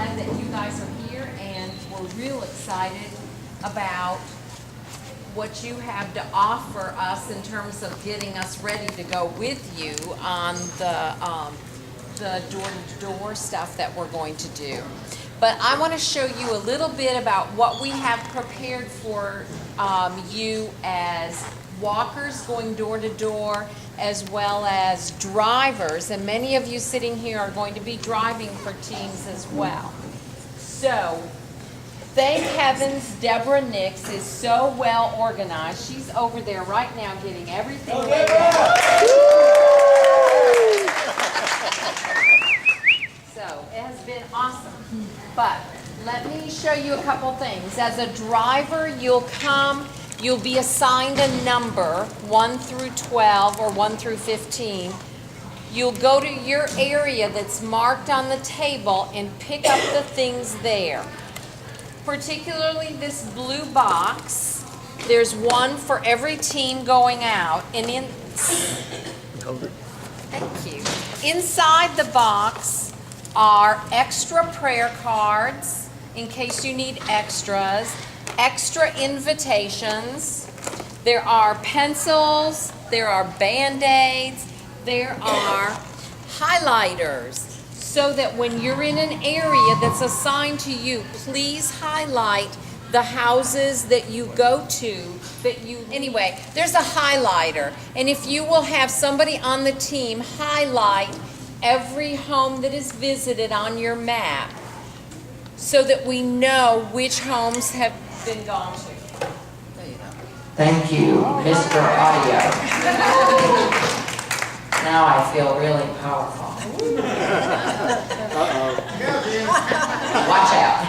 glad that you guys are here, and we're real excited about what you have to offer us in terms of getting us ready to go with you on the door-to-door stuff that we're going to do. But I want to show you a little bit about what we have prepared for you as walkers going door to door, as well as drivers, and many of you sitting here are going to be driving for teams as well. So, thank heavens Deborah Nix is so well organized. She's over there right now getting everything laid out. So, it has been awesome. But let me show you a couple things. As a driver, you'll be assigned a number, 1 through 12 or 1 through 15. You'll go to your area that's marked on the table and pick up the things there. Particularly this blue box, there's one for every team going out. And thank you. Inside the box are extra prayer cards in case you need extras, extra invitations, there are pencils, there are Band-Aids, there are highlighters, so that when you're in an area that's assigned to you, please highlight the houses that you go to. Anyway, there's a highlighter, and if you will have somebody on the team highlight every home that is visited on your map, so that we know which homes have been gone to. There you go. Thank you, Mr. Audio. Now I feel really powerful. Watch out.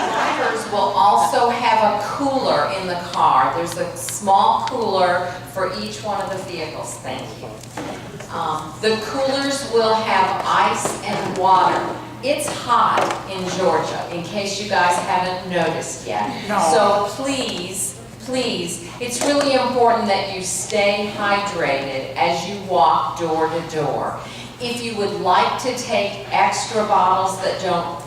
Drivers will also have a cooler in the car. There's a small cooler for each one of the vehicles. Thank you. The coolers will have ice and water. It's hot in Georgia, in case you guys haven't noticed yet. No. So please, it's really important that you stay hydrated as you walk door to door. If you would like to take extra bottles that don't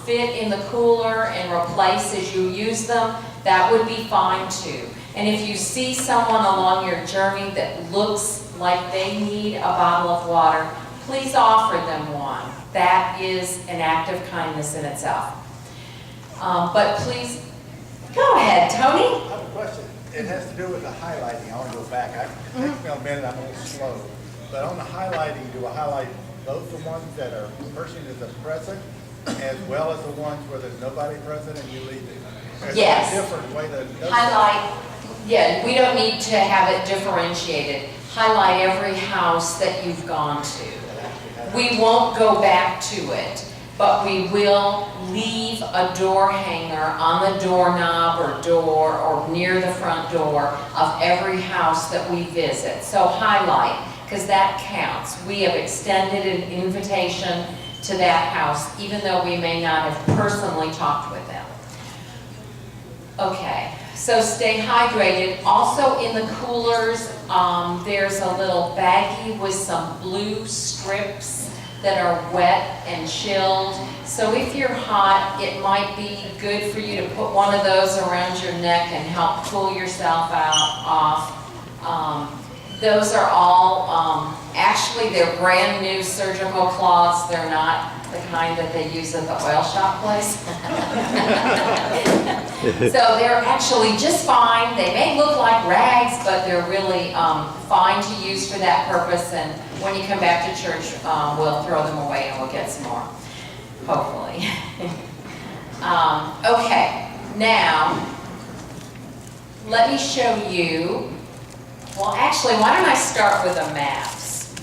fit in the cooler and replace as you use them, that would be fine too. And if you see someone along your journey that looks like they need a bottle of water, please offer them one. That is an act of kindness in itself. But please, go ahead, Tony. I have a question. It has to do with the highlighting. I want to go back. It takes me a minute. I'm a little slow. But on the highlighting, do I highlight both the ones that are the person is present, as well as the ones where there's nobody present and you leave it? Yes. A different way to highlight. Yeah, we don't need to have it differentiated. Highlight every house that you've gone to. We won't go back to it, but we will leave a door hanger on the doorknob or door or near the front door of every house that we visit. So highlight, because that counts. We have extended an invitation to that house, even though we may not have personally talked with them. Okay, so stay hydrated. Also in the coolers, there's a little baggie with some blue strips that are wet and chilled. So if you're hot, it might be good for you to put one of those around your neck and help cool yourself off. Those are all, actually they're brand new surgical cloths. They're not the kind that they use at the oil shop place. So they're actually just fine. They may look like rags, but they're really fine to use for that purpose. And when you come back to church, we'll throw them away and we'll get some more, hopefully. Okay, now let me show you. Well, actually, why don't I start with the maps?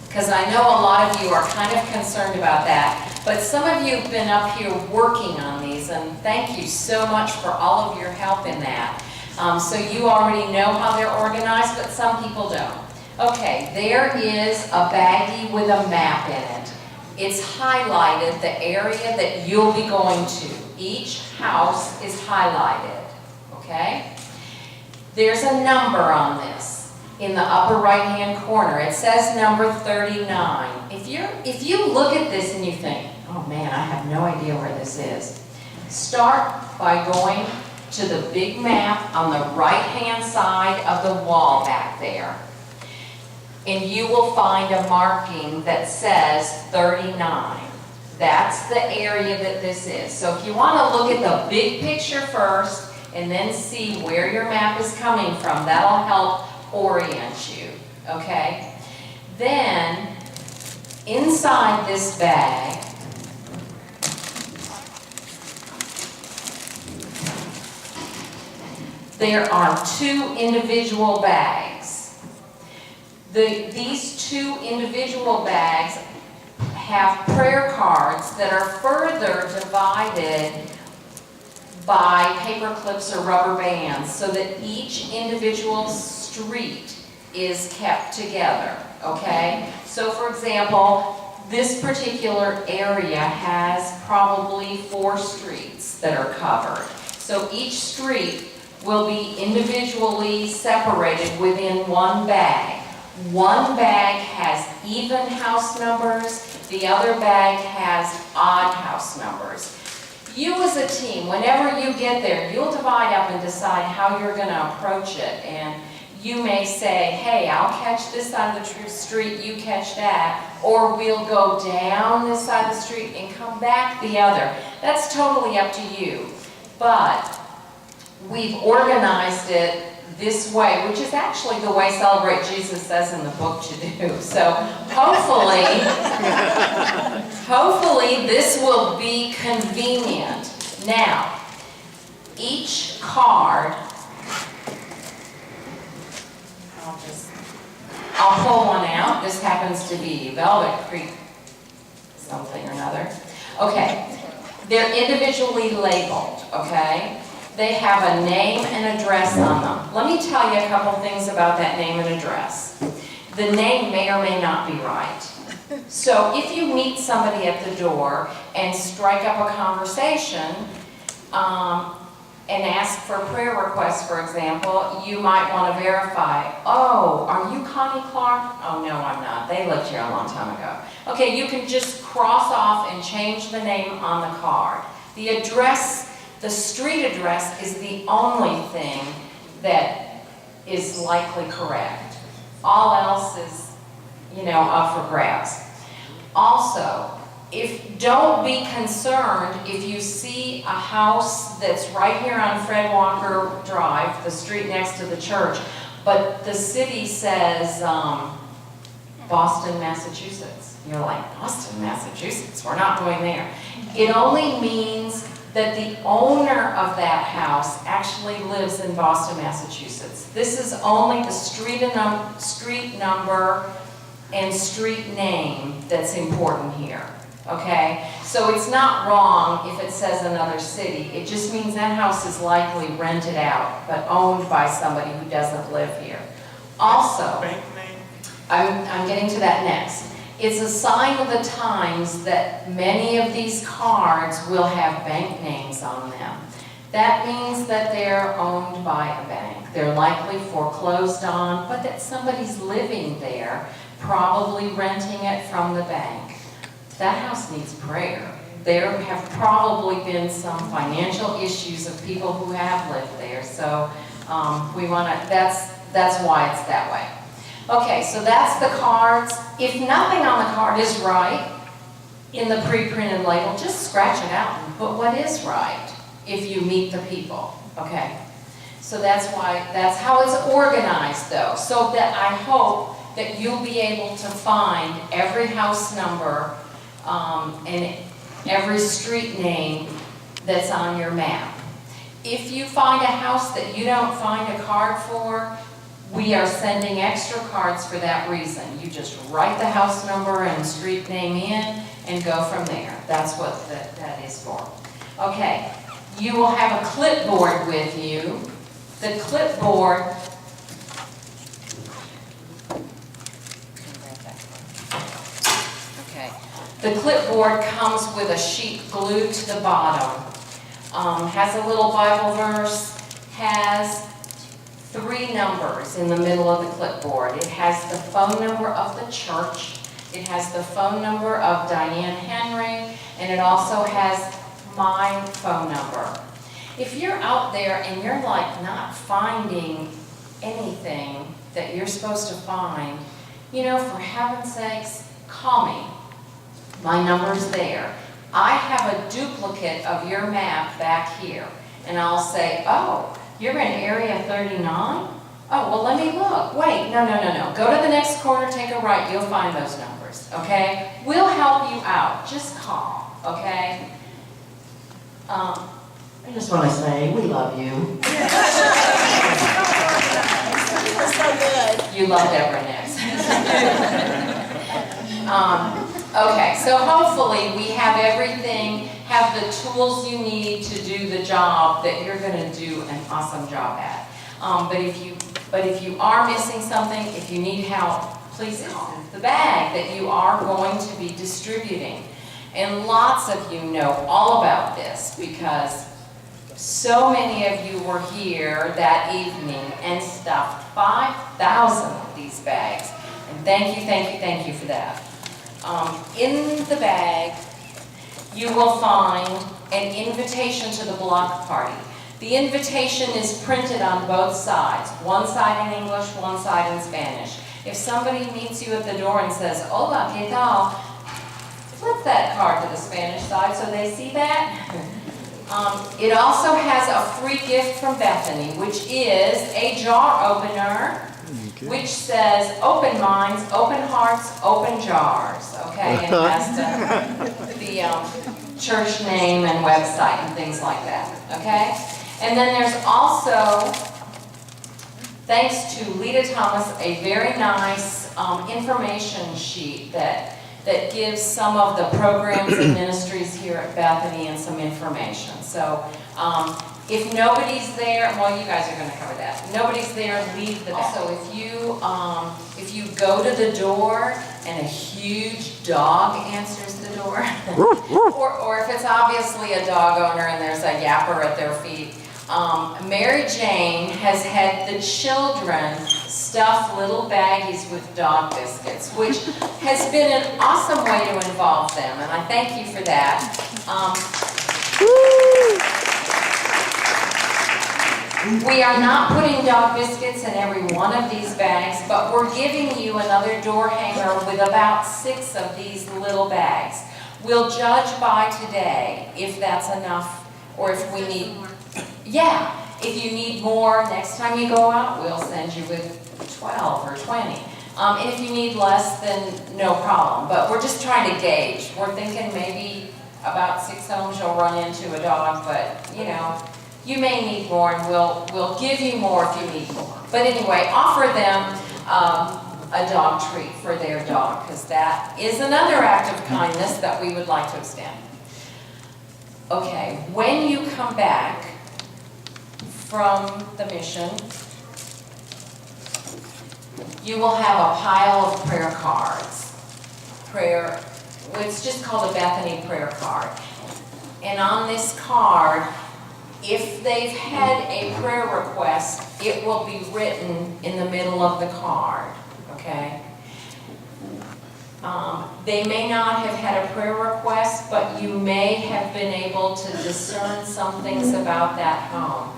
Because I know a lot of you are kind of concerned about that. But some of you have been up here working on these, and thank you so much for all of your help in that. So you already know how they're organized, but some people don't. Okay, there is a baggie with a map in it. It's highlighted the area that you'll be going to. Each house is highlighted, okay? There's a number on this in the upper right-hand corner. It says number 39. If you look at this and you think, oh man, I have no idea where this is. Start by going to the big map on the right-hand side of the wall back there. And you will find a marking that says 39. That's the area that this is. So if you want to look at the big picture first and then see where your map is coming from, that'll help orient you, okay? Then, inside this bag, there are 2 individual bags. These 2 individual bags have prayer cards that are further divided by paper clips or rubber bands so that each individual street is kept together, okay? So for example, this particular area has probably 4 streets that are covered. So each street will be individually separated within one bag. One bag has even house numbers, the other bag has odd house numbers. You as a team, whenever you get there, you'll divide up and decide how you're going to approach it. And you may say, hey, I'll catch this side of the street, you catch that. Or we'll go down this side of the street and come back the other. That's totally up to you. But we've organized it this way, which is actually the way Celebrate Jesus says in the book to do. So hopefully this will be convenient. Now, each card, I'll pull one out. This happens to be Velvet Creek something or another. Okay, they're individually labeled, okay? They have a name and address on them. Let me tell you a couple things about that name and address. The name may or may not be right. So if you meet somebody at the door and strike up a conversation and ask for prayer requests, for example, you might want to verify, oh, are you Connie Clark? Oh, no, I'm not. They lived here a long time ago. Okay, you can just cross off and change the name on the card. The address, the street address is the only thing that is likely correct. All else is, up for grabs. Also, don't be concerned if you see a house that's right here on Fred Walker Drive, the street next to the church, but the city says Boston, Massachusetts. You're like, Boston, Massachusetts? We're not going there. It only means that the owner of that house actually lives in Boston, Massachusetts. This is only the street number and street name that's important here, okay? So it's not wrong if it says another city. It just means that house is likely rented out, but owned by somebody who doesn't live here. Also, Bank name? I'm getting to that next. It's a sign of the times that many of these cards will have bank names on them. That means that they're owned by a bank. They're likely foreclosed on, but that somebody's living there, probably renting it from the bank. That house needs prayer. There have probably been some financial issues of people who have lived there, so that's why it's that way. Okay, so that's the cards. If nothing on the card is right in the pre-printed label, just scratch it out and put what is right if you meet the people, okay? So that's how it's organized though, so that I hope that you'll be able to find every house number and every street name that's on your map. If you find a house that you don't find a card for, we are sending extra cards for that reason. You just write the house number and street name in and go from there. That's what that is for. Okay, you will have a clipboard with you. The clipboard, okay, the clipboard comes with a sheet glued to the bottom. Has a little Bible verse, has 3 numbers in the middle of the clipboard. It has the phone number of the church. It has the phone number of Diane Henry, and it also has my phone number. If you're out there and you're like not finding anything that you're supposed to find, you know, for heaven's sakes, call me. My number's there. I have a duplicate of your map back here, and I'll say, oh, you're in area 39? Oh, well, let me look. Wait, no. Go to the next corner, take a right, you'll find those numbers, okay? We'll help you out. Just call, okay? I just want to say, we love you. You're so good. You love Deborah next. Okay, so hopefully we have everything, have the tools you need to do the job that you're going to do an awesome job at. But if you are missing something, if you need help, please call. The bag that you are going to be distributing, and lots of you know all about this because so many of you were here that evening and stuffed 5,000 of these bags. And thank you for that. In the bag, you will find an invitation to the block party. The invitation is printed on both sides, one side in English, one side in Spanish. If somebody meets you at the door and says, hola, ¿qué tal? Flip that card to the Spanish side so they see that. It also has a free gift from Bethany, which is a jar opener, which says, open minds, open hearts, open jars, okay? And it has the church name and website and things like that, okay? And then there's also, thanks to Lita Thomas, a very nice information sheet that gives some of the programs and ministries here at Bethany and some information. So if nobody's there, well, you guys are going to cover that. If nobody's there, leave the bag. Also, if you go to the door and a huge dog answers the door, or if it's obviously a dog owner and there's a yapper at their feet, Mary Jane has had the children stuff little baggies with dog biscuits, which has been an awesome way to involve them, and I thank you for that. We are not putting dog biscuits in every one of these bags, but we're giving you another door hanger with about 6 of these little bags. We'll judge by today if that's enough or if we need... Yeah, if you need more next time you go out, we'll send you with 12 or 20. And if you need less, then no problem. But we're just trying to gauge. We're thinking maybe about 6 homes you'll run into a dog, but you know, you may need more, and we'll give you more if you need more. But anyway, offer them a dog treat for their dog, because that is another act of kindness that we would like to extend. Okay, when you come back from the mission, you will have a pile of prayer cards. It's just called a Bethany prayer card. And on this card, if they've had a prayer request, it will be written in the middle of the card, okay? They may not have had a prayer request, but you may have been able to discern some things about that home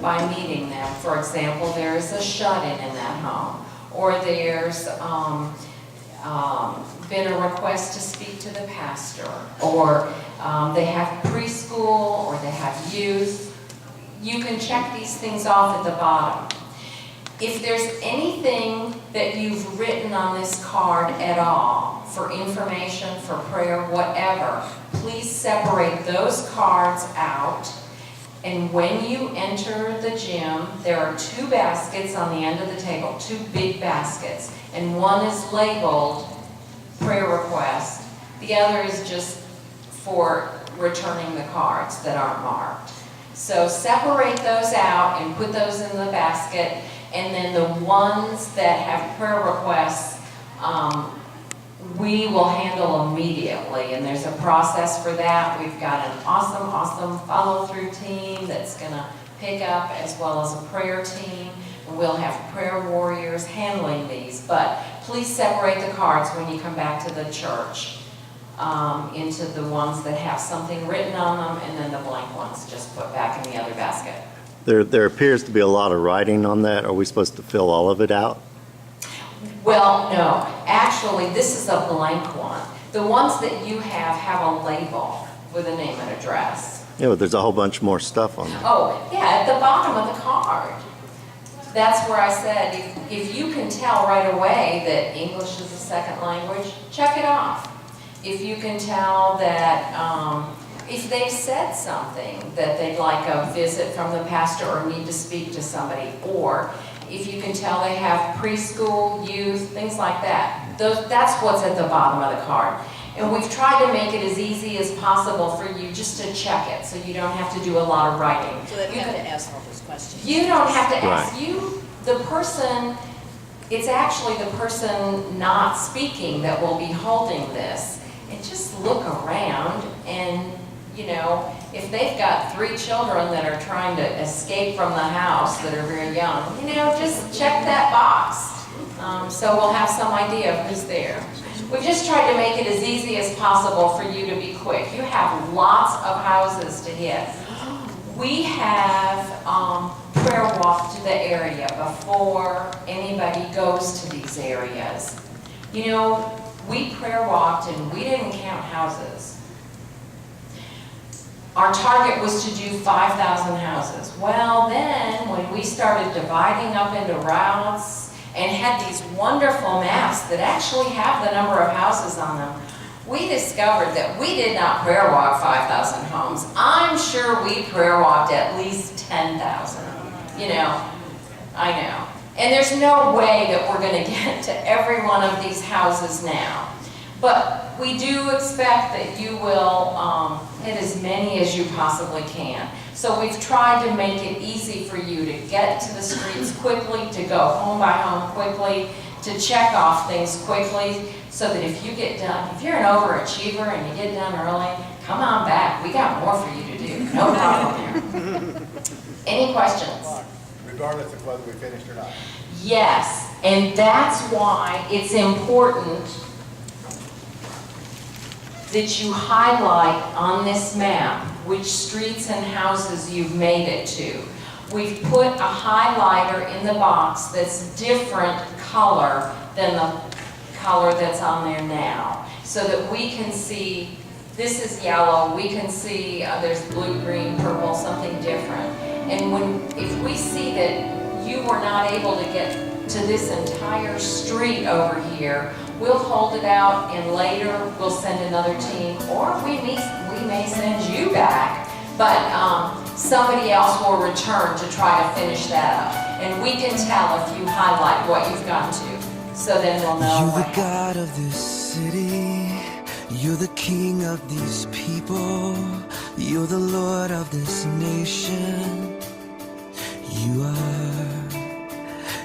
by meeting them. For example, there's a shut-in in that home, or there's been a request to speak to the pastor, or they have preschool, or they have youth. You can check these things off at the bottom. If there's anything that you've written on this card at all, for information, for prayer, whatever, please separate those cards out. And when you enter the gym, there are 2 baskets on the end of the table, 2 big baskets. And one is labeled prayer request. The other is just for returning the cards that aren't marked. So separate those out and put those in the basket. And then the ones that have prayer requests, we will handle immediately, and there's a process for that. We've got an awesome follow-through team that's going to pick up, as well as a prayer team, and we'll have prayer warriors handling these. But please separate the cards when you come back to the church into the ones that have something written on them, and then the blank ones just put back in the other basket. There appears to be a lot of writing on that. Are we supposed to fill all of it out? Well, no. Actually, this is a blank one. The ones that you have a label with a name and address. Yeah, but there's a whole bunch more stuff on there. Oh, yeah, at the bottom of the card. That's where I said, if you can tell right away that English is a second language, check it off. If you can tell that, if they've said something that they'd like a visit from the pastor or need to speak to somebody, or if you can tell they have preschool, youth, things like that. That's what's at the bottom of the card. And we've tried to make it as easy as possible for you just to check it, so you don't have to do a lot of writing. So they don't have to ask all those questions. You don't have to ask. Right. The person, it's actually the person not speaking that will be holding this. And just look around and, you know, if they've got 3 children that are trying to escape from the house that are very young, you know, just check that box. So we'll have some idea of who's there. We've just tried to make it as easy as possible for you to be quick. You have lots of houses to hit. We have prayer walk to the area before anybody goes to these areas. You know, we prayer walked and we didn't count houses. Our target was to do 5,000 houses. Well, then when we started dividing up into routes and had these wonderful maps that actually have the number of houses on them, we discovered that we did not prayer walk 5,000 homes. I'm sure we prayer walked at least 10,000. You know, I know. And there's no way that we're going to get to every one of these houses now. But we do expect that you will hit as many as you possibly can. So we've tried to make it easy for you to get to the streets quickly, to go home by home quickly, to check off things quickly, so that if you get done, if you're an overachiever and you get done early, come on back. We got more for you to do. No problem there. Any questions? Regardless of whether we finished or not. Yes, and that's why it's important that you highlight on this map which streets and houses you've made it to. We've put a highlighter in the box that's different color than the color that's on there now, so that we can see, this is yellow, we can see there's blue, green, purple, something different. And if we see that you were not able to get to this entire street over here, we'll hold it out and later we'll send another team, or we may send you back, but somebody else will return to try to finish that up. And we can tell if you highlight what you've got to. So then we'll know. You're the God of this city. You're the King of these people. You're the Lord of this nation. You are.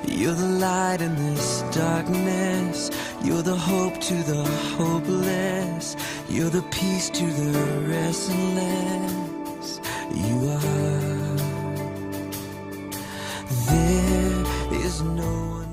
You're the light in this darkness. You're the hope to the hopeless. You're the peace to the restless. You are. There is no one.